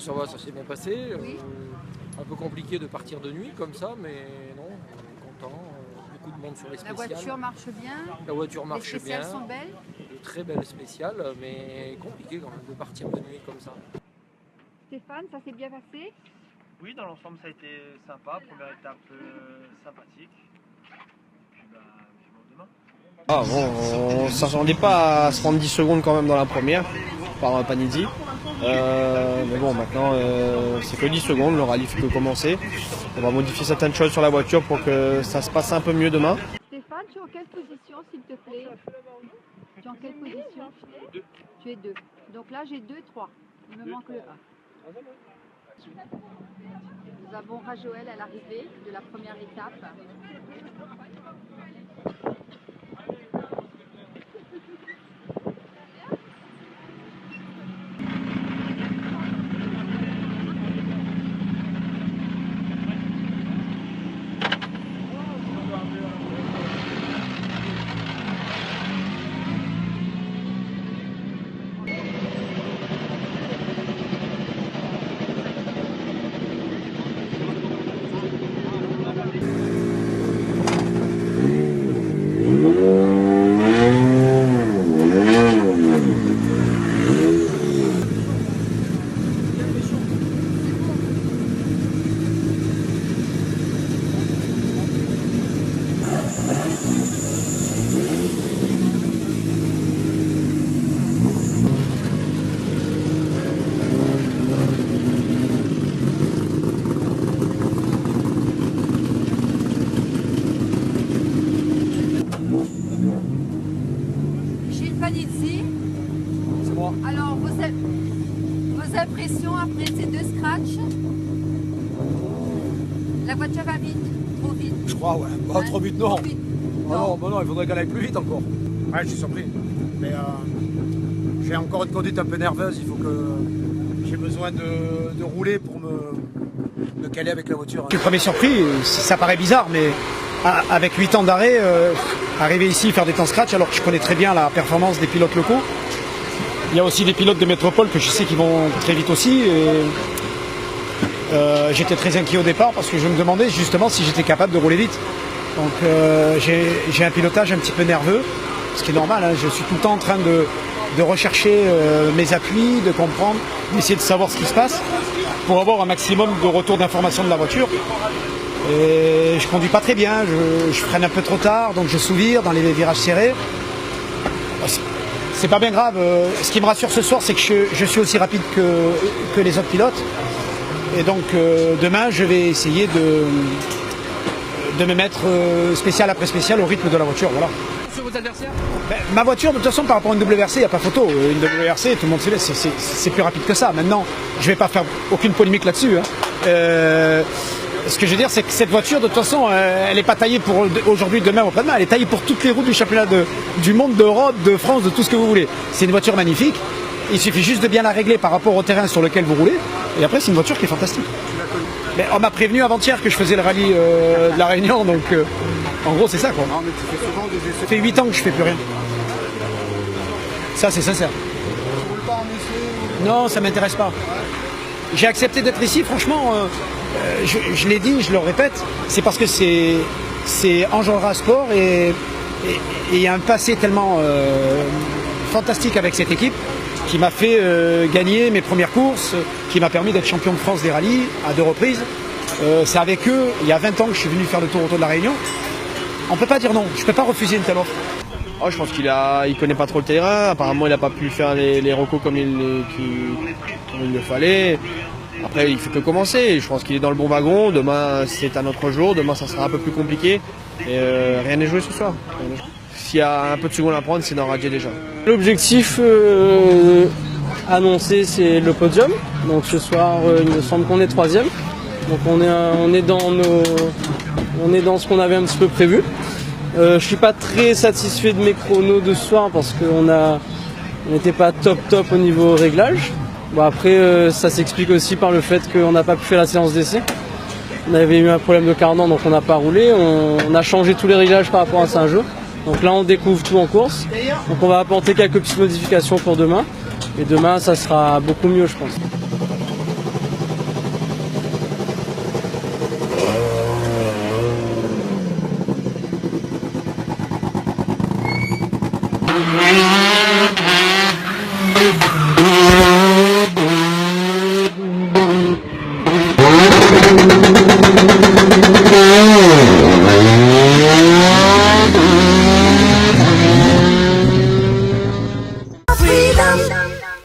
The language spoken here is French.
ça va, ça s'est bien passé. Un peu compliqué de partir de nuit comme ça, mais non, on est content. Beaucoup de monde sur les spéciales. La voiture marche bien. La voiture marche bien. Les spéciales sont belles. De très belles spéciales, mais compliqué quand même de partir de nuit comme ça. Stéphane, ça s'est bien passé? Oui, dans l'ensemble, ça a été sympa. Première étape sympathique. Puis bon, demain. Ah bon, on s'attendait pas à se prendre 10 secondes quand même dans la première par Panizzi. Mais bon, maintenant c'est que 10 secondes, le rallye fait que commencer. On va modifier certaines choses sur la voiture pour que ça se passe un peu mieux demain. Stéphane, tu es en quelle position s'il te plaît? Tu es en quelle position? Tu es 2. Donc là j'ai 2 et 3. Il me manque le 1. Nous avons Rajoël à l'arrivée de la première étape. Panizzi. C'est moi. Alors, vos impressions après ces 2 scratchs? La voiture va vite, trop vite. Je crois, ouais. Bah, trop vite, non. Trop vite. Non, bah non, il faudrait qu'elle aille plus vite encore. Ouais, je suis surpris. Mais j'ai encore une conduite un peu nerveuse. Il faut que j'ai besoin de rouler pour me caler avec la voiture. Je suis premier surpris, ça paraît bizarre, mais avec 8 ans d'arrêt, arriver ici faire des temps scratch alors que je connais très bien la performance des pilotes locaux. Il y a aussi des pilotes de métropole que je sais qui vont très vite aussi. J'étais très inquiet au départ parce que je me demandais justement si j'étais capable de rouler vite. Donc j'ai un pilotage un petit peu nerveux, ce qui est normal, hein. Je suis tout le temps en train de rechercher mes appuis, de comprendre, d'essayer de savoir ce qui se passe pour avoir un maximum de retour d'information de la voiture. Et je conduis pas très bien, je freine un peu trop tard, donc je sous-vire dans les virages serrés. C'est pas bien grave. Ce qui me rassure ce soir, c'est que je suis aussi rapide que les autres pilotes. Et donc demain, je vais essayer de me mettre spécial après spécial au rythme de la voiture. Voilà. Sur vos adversaires? Ma voiture, de toute façon, par rapport à une WRC, il n'y a pas photo. Une WRC, tout le monde se laisse, c'est plus rapide que ça. Maintenant, je ne vais pas faire aucune polémique là-dessus. Hein. Ce que je veux dire, c'est que cette voiture, de toute façon, elle n'est pas taillée pour aujourd'hui, demain ou après-demain. Elle est taillée pour toutes les routes du championnat du monde, d'Europe, de France, de tout ce que vous voulez. C'est une voiture magnifique. Il suffit juste de bien la régler par rapport au terrain sur lequel vous roulez. Et après, c'est une voiture qui est fantastique. Mais on m'a prévenu avant-hier que je faisais le rallye de la Réunion, donc en gros, c'est ça, quoi. Ça fait 8 ans que je fais plus rien. Ça, c'est sincère. Non, ça m'intéresse pas. J'ai accepté d'être ici, franchement. Je l'ai dit, je le répète, c'est parce que c'est Enjolras Sport et il y a un passé tellement fantastique avec cette équipe qui m'a fait gagner mes premières courses, qui m'a permis d'être champion de France des rallyes à 2 reprises. C'est avec eux, il y a 20 ans que je suis venu faire le tour autour de la Réunion. On ne peut pas dire non, je ne peux pas refuser une telle offre. Oh, je pense qu'il connaît pas trop le terrain, apparemment il n'a pas pu faire les recos comme il le fallait. Après, il fait que commencer. Je pense qu'il est dans le bon wagon. Demain, c'est un autre jour. Demain, ça sera un peu plus compliqué. Et rien n'est joué ce soir. S'il y a un peu de secondes à prendre, c'est d'en radier déjà. L'objectif annoncé, c'est le podium. Donc ce soir, il me semble qu'on est 3e. Donc on est dans ce qu'on avait un petit peu prévu. Je suis pas très satisfait de mes chronos de ce soir parce qu'on n'était pas top au niveau réglage. Bon, après, ça s'explique aussi par le fait qu'on n'a pas pu faire la séance d'essai. On avait eu un problème de cardan, donc on n'a pas roulé. On a changé tous les réglages par rapport à Saint-Jean. Donc là, on découvre tout en course. Donc on va apporter quelques petites modifications pour demain. Et demain, ça sera beaucoup mieux, je pense.